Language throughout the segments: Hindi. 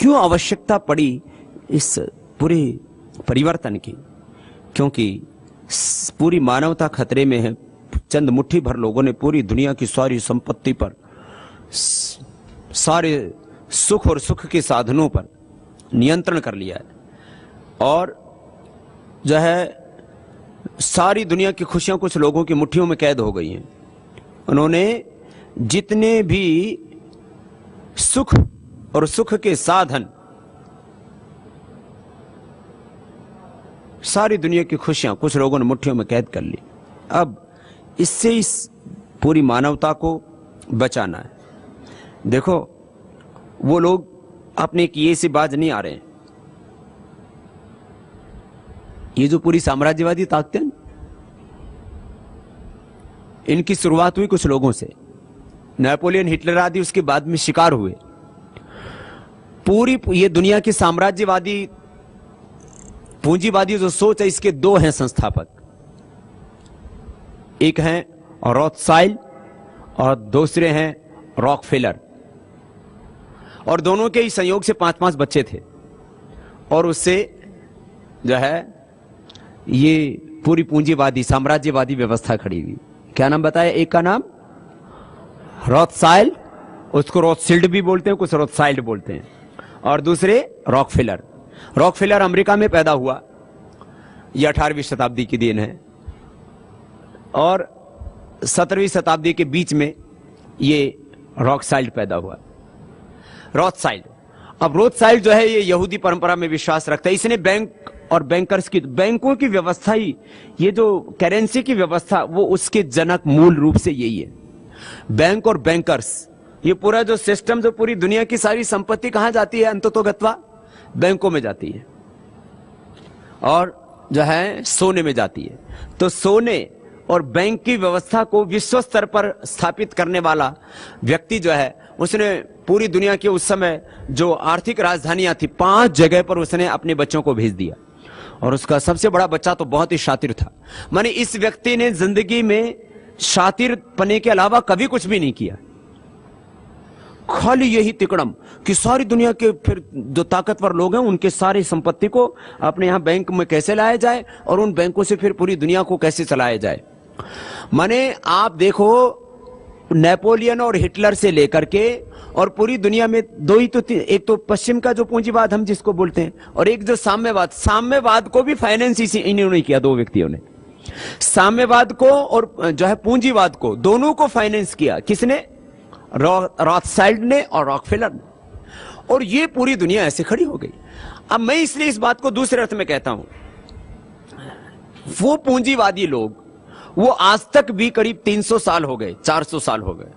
क्यों आवश्यकता पड़ी इस पूरे परिवर्तन की? क्योंकि पूरी मानवता खतरे में है। चंद मुट्ठी भर लोगों ने पूरी दुनिया की सारी संपत्ति पर, सारे सुख और सुख के साधनों पर नियंत्रण कर लिया है और जो है सारी दुनिया की खुशियां कुछ लोगों की मुट्ठियों में कैद हो गई हैं। उन्होंने जितने भी सुख और सुख के साधन, सारी दुनिया की खुशियां कुछ लोगों ने मुट्ठियों में कैद कर ली। अब इससे इस पूरी मानवता को बचाना है। देखो, वो लोग अपने किए से बाज नहीं आ रहे हैं। ये जो पूरी साम्राज्यवादी ताकतें, इनकी शुरुआत हुई कुछ लोगों से। नेपोलियन, हिटलर आदि उसके बाद में शिकार हुए। पूरी ये दुनिया की साम्राज्यवादी पूंजीवादी जो सोच है, इसके दो हैं संस्थापक। एक हैं रॉथस्चाइल्ड और दूसरे हैं रॉकफेलर। और दोनों के ही संयोग से 5-5 बच्चे थे और उससे जो है ये पूरी पूंजीवादी साम्राज्यवादी व्यवस्था खड़ी हुई। क्या नाम बताया? एक का नाम रॉथस्चाइल्ड, उसको रॉथशील्ड भी बोलते हैं, कुछ रॉथस्चाइल्ड बोलते हैं, और दूसरे रॉकफेलर। रॉकफेलर अमेरिका में पैदा हुआ, यह 18वीं शताब्दी की देन है, और 17वीं शताब्दी के बीच में ये रॉथस्चाइल्ड पैदा हुआ। रॉथस्चाइल्ड, अब रॉथस्चाइल्ड जो है ये यहूदी परंपरा में विश्वास रखता है। इसने बैंक और बैंकर्स की, बैंकों की व्यवस्था ही, ये जो करेंसी की व्यवस्था, वो उसके जनक मूल रूप से यही है। बैंक और बैंकर्स, ये पूरा जो सिस्टम, जो पूरी दुनिया की सारी संपत्ति कहां जाती है? अंततोगत्वा बैंकों में जाती है और जो है सोने में जाती है। तो सोने और बैंक की व्यवस्था को विश्व स्तर पर स्थापित करने वाला व्यक्ति जो है, उसने पूरी दुनिया की उस समय जो आर्थिक राजधानियां थी, 5 जगह पर उसने अपने बच्चों को भेज दिया। और उसका सबसे बड़ा बच्चा तो बहुत ही शातिर था। माने इस व्यक्ति ने जिंदगी में शातिर पने के अलावा कभी कुछ भी नहीं किया, खाली यही तिकड़म कि सारी दुनिया के फिर जो ताकतवर लोग हैं उनके सारी संपत्ति को अपने यहां बैंक में कैसे लाया जाए और उन बैंकों से फिर पूरी दुनिया को कैसे चलाया जाए। माने आप देखो, नेपोलियन और हिटलर से लेकर के और पूरी दुनिया में दो ही तो, एक तो पश्चिम का जो पूंजीवाद हम जिसको बोलते हैं, और एक जो साम्यवाद। साम्यवाद को भी फाइनेंस इसी इन्होंने किया, दो व्यक्तियों ने साम्यवाद को और जो है पूंजीवाद को, दोनों को फाइनेंस किया। किसने? रॉथस्चाइल्ड ने और रॉकफेलर ने। और ये पूरी दुनिया ऐसे खड़ी हो गई। अब मैं इसलिए इस बात को दूसरे अर्थ में कहता हूं, वो पूंजीवादी लोग, वो आज तक भी करीब 300 साल हो गए, 400 साल हो गए,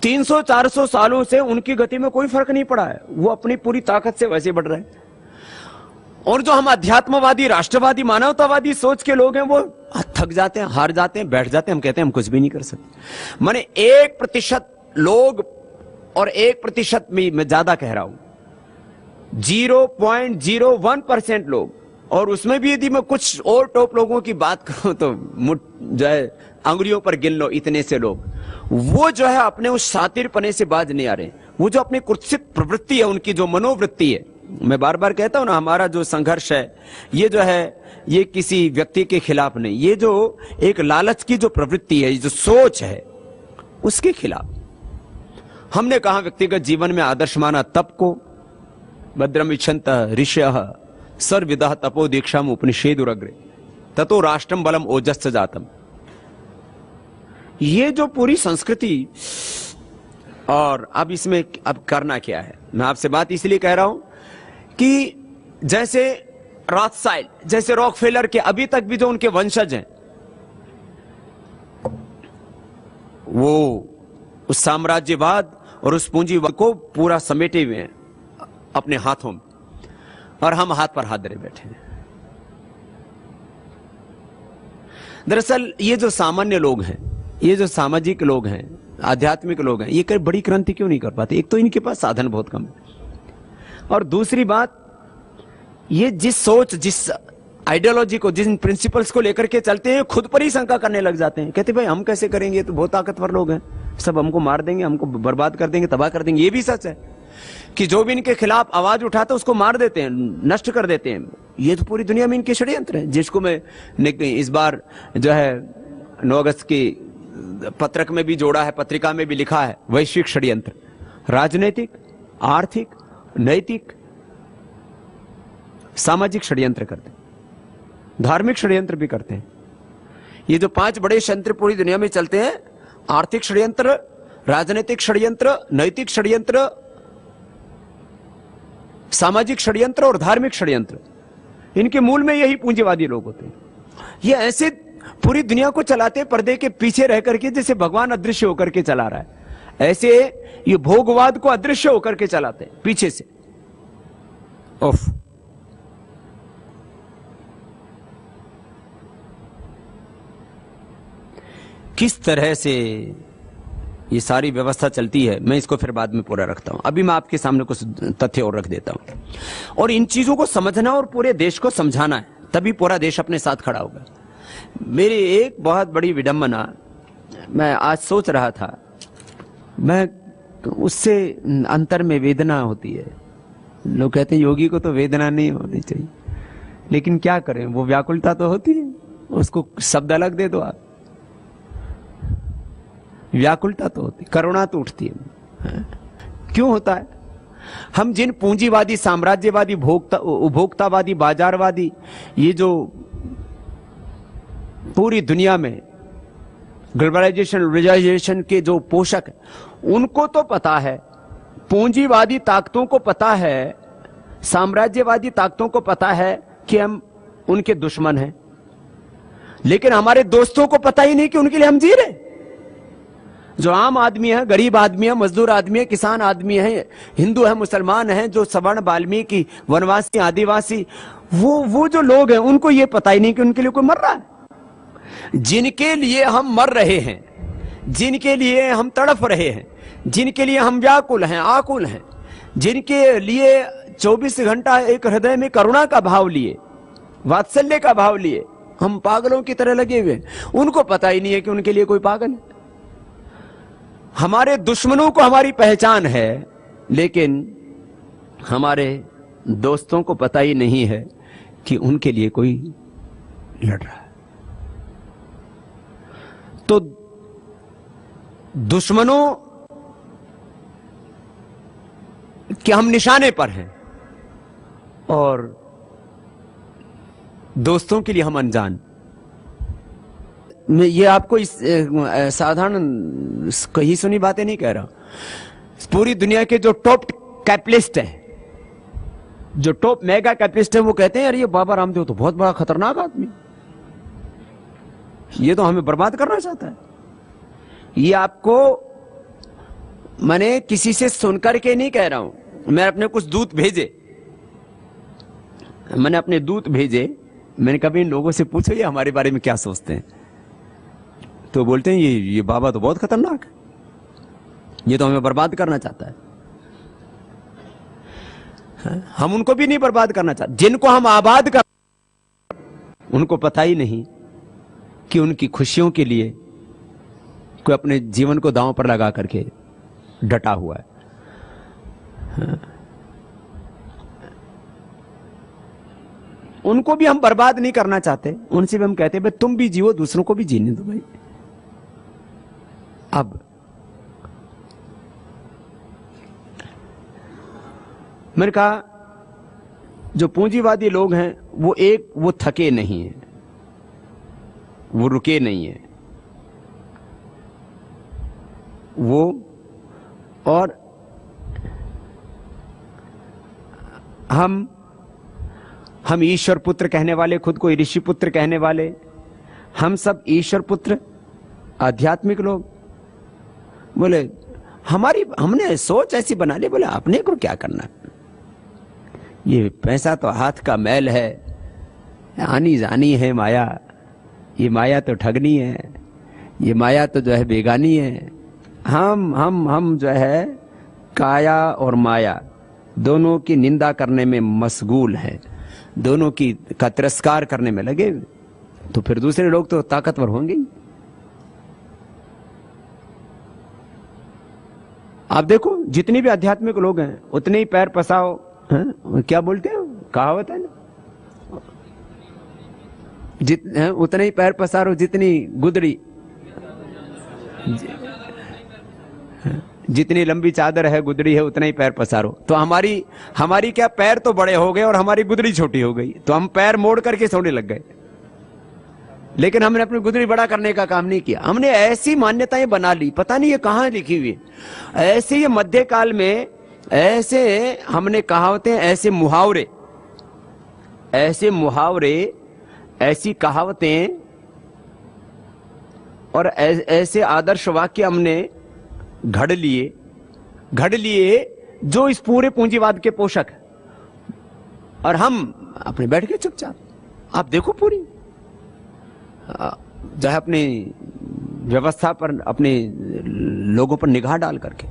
300-400 सालों से उनकी गति में कोई फर्क नहीं पड़ा है। वो अपनी पूरी ताकत से वैसे बढ़ रहे हैं। और जो हम अध्यात्मवादी, राष्ट्रवादी, मानवतावादी सोच के लोग हैं, वो थक जाते हैं, हार जाते हैं, बैठ जाते हैं। हम कहते हैं हम कुछ भी नहीं कर सकते। माने 1% लोग, और 1% में मैं ज्यादा कह रहा हूं, 0.01% लोग, और उसमें भी यदि मैं कुछ और टॉप लोगों की बात करूं तो जो है अंगुलियों पर गिन लो, इतने से लोग, वो जो है अपने उस शातिरपने से बाज नहीं आ रहे। वो जो अपनी कुत्सित प्रवृत्ति है, उनकी जो मनोवृत्ति है, मैं बार बार कहता हूं ना, हमारा जो संघर्ष है ये जो है, ये किसी व्यक्ति के खिलाफ नहीं, ये जो एक लालच की जो प्रवृत्ति है, जो सोच है, उसके खिलाफ। हमने कहा व्यक्तिगत जीवन में आदर्श माना तप को, भद्रम इच्छन्त ऋषयः सर्वविदः तपो दीक्षाम उपनिषेदुरग्रे ततो राष्ट्रम बलम ओजस्स जातम। ये जो पूरी संस्कृति, और अब इसमें अब करना क्या है, मैं आपसे बात इसलिए कह रहा हूं कि जैसे रॉथस्चाइल्ड, जैसे रॉकफेलर के अभी तक भी जो उनके वंशज हैं, वो उस साम्राज्यवाद और उस पूंजीवाद को पूरा समेटे हुए हैं अपने हाथों में, और हम हाथ पर हाथ धरे बैठे हैं। दरअसल ये जो सामान्य लोग हैं, ये जो सामाजिक लोग हैं, आध्यात्मिक लोग हैं, ये कई बड़ी क्रांति क्यों नहीं कर पाते? एक तो इनके पास साधन बहुत कम है, और दूसरी बात, ये जिस सोच, जिस आइडियोलॉजी को, जिन प्रिंसिपल्स को लेकर के चलते हैं, खुद पर ही शंका करने लग जाते हैं। कहते भाई हम कैसे करेंगे, तो बहुत ताकतवर लोग हैं, सब हमको मार देंगे, हमको बर्बाद कर देंगे, तबाह कर देंगे। ये भी सच है, कि जो भी इनके खिलाफ आवाज उठाता है उसको मार देते हैं, नष्ट कर देते हैं। ये तो पूरी दुनिया में इनके षड्यंत्र हैं, जिसको मैं इस बार जो है 9 अगस्त की पत्रक में भी जोड़ा है, पत्रिका में भी लिखा है, वैश्विक षड्यंत्र, राजनीतिक, आर्थिक, नैतिक, सामाजिक षड्यंत्र करते हैं, धार्मिक षड्यंत्र भी करते हैं। ये जो 5 बड़े षड्यंत्र पूरी दुनिया में चलते हैं, आर्थिक षड्यंत्र, राजनीतिक षड्यंत्र, नैतिक षड्यंत्र, सामाजिक षड्यंत्र और धार्मिक षड्यंत्र, इनके मूल में यही पूंजीवादी लोग होते हैं। ये ऐसे पूरी दुनिया को चलाते पर्दे के पीछे रह करके, जैसे भगवान अदृश्य होकर के चला रहा है, ऐसे ये भोगवाद को अदृश्य होकर के चलाते हैं पीछे से। उफ, किस तरह से ये सारी व्यवस्था चलती है, मैं इसको फिर बाद में पूरा रखता हूं। अभी मैं आपके सामने कुछ तथ्य और रख देता हूं, और इन चीजों को समझना और पूरे देश को समझाना है, तभी पूरा देश अपने साथ खड़ा होगा। मेरी एक बहुत बड़ी विडंबना, मैं आज सोच रहा था, मैं उससे अंतर में वेदना होती है। लोग कहते हैं योगी को तो वेदना नहीं होनी चाहिए, लेकिन क्या करें, वो व्याकुलता तो होती है, उसको शब्द अलग दे दो आप, व्याकुलता तो होती, करुणा तो उठती है। क्यों होता है? हम जिन पूंजीवादी, साम्राज्यवादी, उपभोक्तावादी, बाजारवादी, ये जो पूरी दुनिया में ग्लोबलाइजेशन के जो पोषक है, उनको तो पता है, पूंजीवादी ताकतों को पता है, साम्राज्यवादी ताकतों को पता है कि हम उनके दुश्मन हैं, लेकिन हमारे दोस्तों को पता ही नहीं कि उनके लिए हम जी रहे। जो आम आदमी है, गरीब आदमी है, मजदूर आदमी है, किसान आदमी है, हिंदू है, मुसलमान है, जो सवर्ण, वाल्मीकि, वनवासी, आदिवासी, वो जो लोग हैं, उनको ये पता ही नहीं कि उनके लिए कोई मर रहा है। जिनके लिए हम मर रहे हैं, जिनके लिए हम तड़प रहे हैं, जिनके लिए हम व्याकुल हैं, आकुल हैं, जिनके लिए 24 घंटा एक हृदय में करुणा का भाव लिए, वात्सल्य का भाव लिए हम पागलों की तरह लगे हुए, उनको पता ही नहीं है कि उनके लिए कोई पागल है। हमारे दुश्मनों को हमारी पहचान है, लेकिन हमारे दोस्तों को पता ही नहीं है कि उनके लिए कोई लड़ रहा है। तो दुश्मनों के हम निशाने पर हैं और दोस्तों के लिए हम अनजान। मैं ये आपको इस साधारण कही सुनी बातें नहीं कह रहा। पूरी दुनिया के जो टॉप कैपिटलिस्ट हैं, जो टॉप मेगा कैपिटलिस्ट हैं, वो कहते हैं यार ये बाबा रामदेव तो बहुत बड़ा खतरनाक आदमी, ये तो हमें बर्बाद करना चाहता है। ये आपको मैंने किसी से सुनकर के नहीं कह रहा हूं, मैं अपने कुछ दूत भेजे, मैंने अपने दूत भेजे, मैंने कभी इन लोगों से पूछो ये हमारे बारे में क्या सोचते हैं, तो बोलते हैं ये बाबा तो बहुत खतरनाक है, ये तो हमें बर्बाद करना चाहता है। हम उनको भी नहीं बर्बाद करना चाहते, जिनको हम आबाद कर, उनको पता ही नहीं कि उनकी खुशियों के लिए कोई अपने जीवन को दांव पर लगा करके डटा हुआ है। उनको भी हम बर्बाद नहीं करना चाहते, उनसे भी हम कहते हैं भाई तुम भी जियो, दूसरों को भी जीने दो भाई। अब मैंने कहा जो पूंजीवादी लोग हैं वो थके नहीं है, वो रुके नहीं है, वो और हम ईश्वर पुत्र कहने वाले, खुद को ऋषि पुत्र कहने वाले, हम सब ईश्वर पुत्र आध्यात्मिक लोग, बोले हमने सोच ऐसी बना ली, बोले अपने को क्या करना, ये पैसा तो हाथ का मैल है, आनी जानी है माया, ये माया तो ठगनी है, ये माया तो जो है बेगानी है। हम जो है काया और माया दोनों की निंदा करने में मशगूल हैं, दोनों की का तिरस्कार करने में लगे, तो फिर दूसरे लोग तो ताकतवर होंगे। आप देखो जितनी भी आध्यात्मिक लोग हैं उतने ही पैर पसाओ, हैं? क्या बोलते हैं, कहावत है ना, उतने ही पैर पसारो जितनी गुदड़ी, जितनी लंबी चादर है गुदड़ी है उतना ही पैर पसारो। तो हमारी क्या पैर तो बड़े हो गए और हमारी गुदड़ी छोटी हो गई, तो हम पैर मोड़ करके सोने लग गए, लेकिन हमने अपनी गुदड़ी बड़ा करने का काम नहीं किया। हमने ऐसी मान्यताएं बना ली, पता नहीं ये कहां लिखी हुई है। ऐसे ये मध्यकाल में ऐसे हमने कहावतें, ऐसे मुहावरे, ऐसी कहावतें और ऐसे आदर्श वाक्य हमने घड़ लिए जो इस पूरे पूंजीवाद के पोषक है, और हम अपने बैठ के चुपचाप। आप देखो पूरी जो है अपनी व्यवस्था पर, अपने लोगों पर निगाह डाल करके